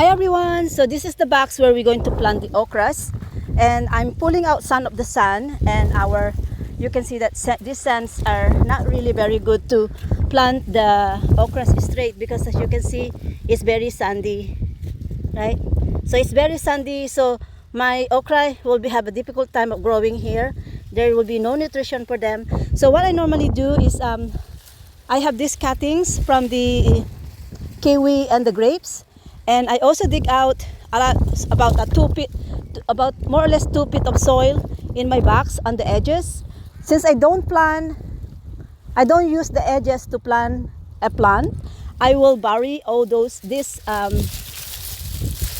Hi everyone, so this is the box where we're going to plant the okras, and I'm pulling out some of the sand, and you can see that these sands are not really very good to plant the okras straight, because as you can see it's very sandy, right? So it's very sandy, so my okra will have a difficult time of growing here. There will be no nutrition for them. So what I normally do is I have these cuttings from the kiwi and the grapes, and I also dig out a lot, about more or less 2 feet of soil in my box on the edges. Since I don't use the edges to plant a plant, I will bury all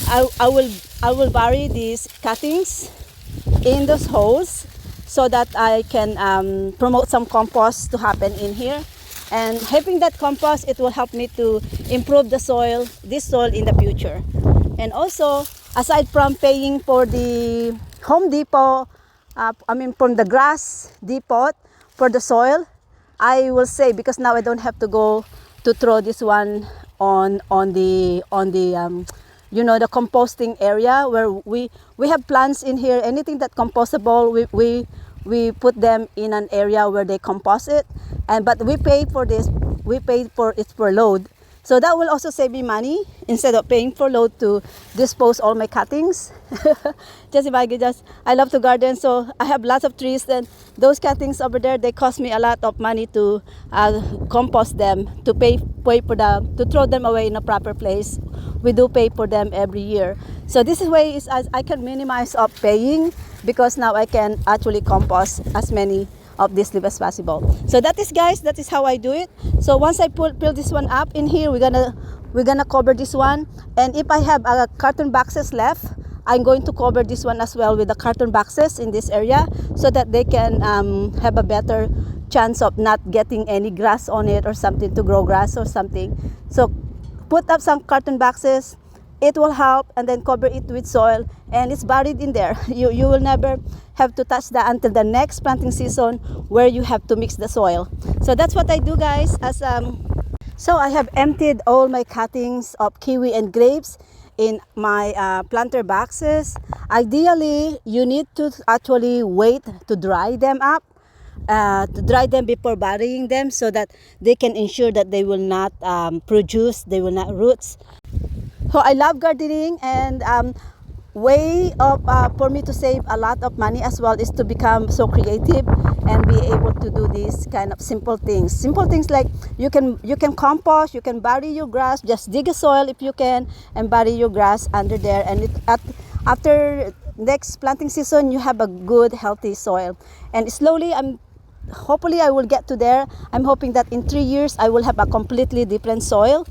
I will bury these cuttings in those holes so that I can promote some compost to happen in here. And having that compost, it will help me to improve this soil in the future. And also, aside from paying for the Home Depot, from the grass depot for the soil, I will say, because now I don't have to go to throw this one on the the composting area where we have plants in here. Anything that compostable, we put them in an area where they compost it, but we pay for this. We pay for it per load, so that will also save me money instead of paying for load to dispose all my cuttings. I love to garden, so I have lots of trees, and those cuttings over there, they cost me a lot of money to compost them, to pay for them, to throw them away in a proper place. We do pay for them every year. So this way is I can minimize of paying, because now I can actually compost as many of these leaves as possible. So that is how I do it. So once I peel this one up in here, we're gonna cover this one, and if I have carton boxes left, I'm going to cover this one as well with the carton boxes in this area, so that they can have a better chance of not getting any grass on it or something, to grow grass or something. So put up some carton boxes, it will help, and then cover it with soil, and it's buried in there. You will never have to touch that until the next planting season, where you have to mix the soil. So that's what I do, guys. So I have emptied all my cuttings of kiwi and grapes in my planter boxes. Ideally, you need to actually wait to dry them up, before burying them, so that they can ensure that they will not they will not roots. So I love gardening, and way of for me to save a lot of money as well is to become so creative and be able to do these kind of simple things like you can compost, you can bury your grass, just dig a soil if you can, and bury your grass under there, and after next planting season you have a good healthy soil. And slowly, hopefully I will get to there. I'm hoping that in 3 years I will have a completely different soil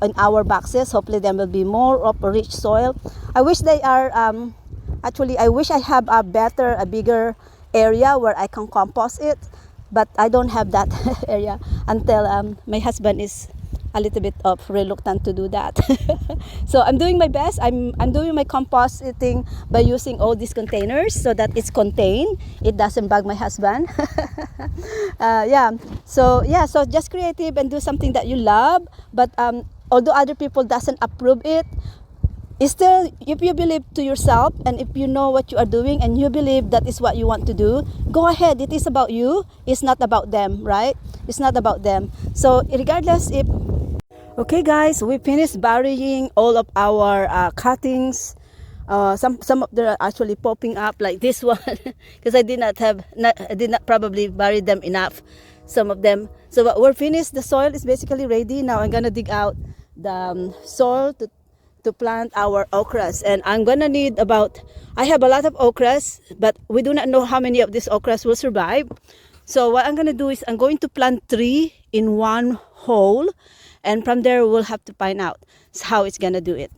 in our boxes. Hopefully there will be more of a rich soil. I wish they are I wish I have a bigger area where I can compost it, but I don't have that area until my husband is a little bit of reluctant to do that. So I'm doing my best. I'm doing my composting by using all these containers so that it's contained. It doesn't bug my husband. So just creative and do something that you love. But although other people doesn't approve it, still, if you believe to yourself, and if you know what you are doing and you believe that is what you want to do, go ahead. It is about you. It's not about them, right? It's not about them. So regardless if... Okay guys, we finished burying all of our cuttings. Some of them are actually popping up, like this one, because I did not probably bury them enough, some of them. So we're finished. The soil is basically ready. Now I'm gonna dig out the soil to plant our okras, and I'm gonna need I have a lot of okras, but we do not know how many of these okras will survive. So what I'm gonna do is I'm going to plant 3 in one hole, and from there we'll have to find out how it's gonna do it.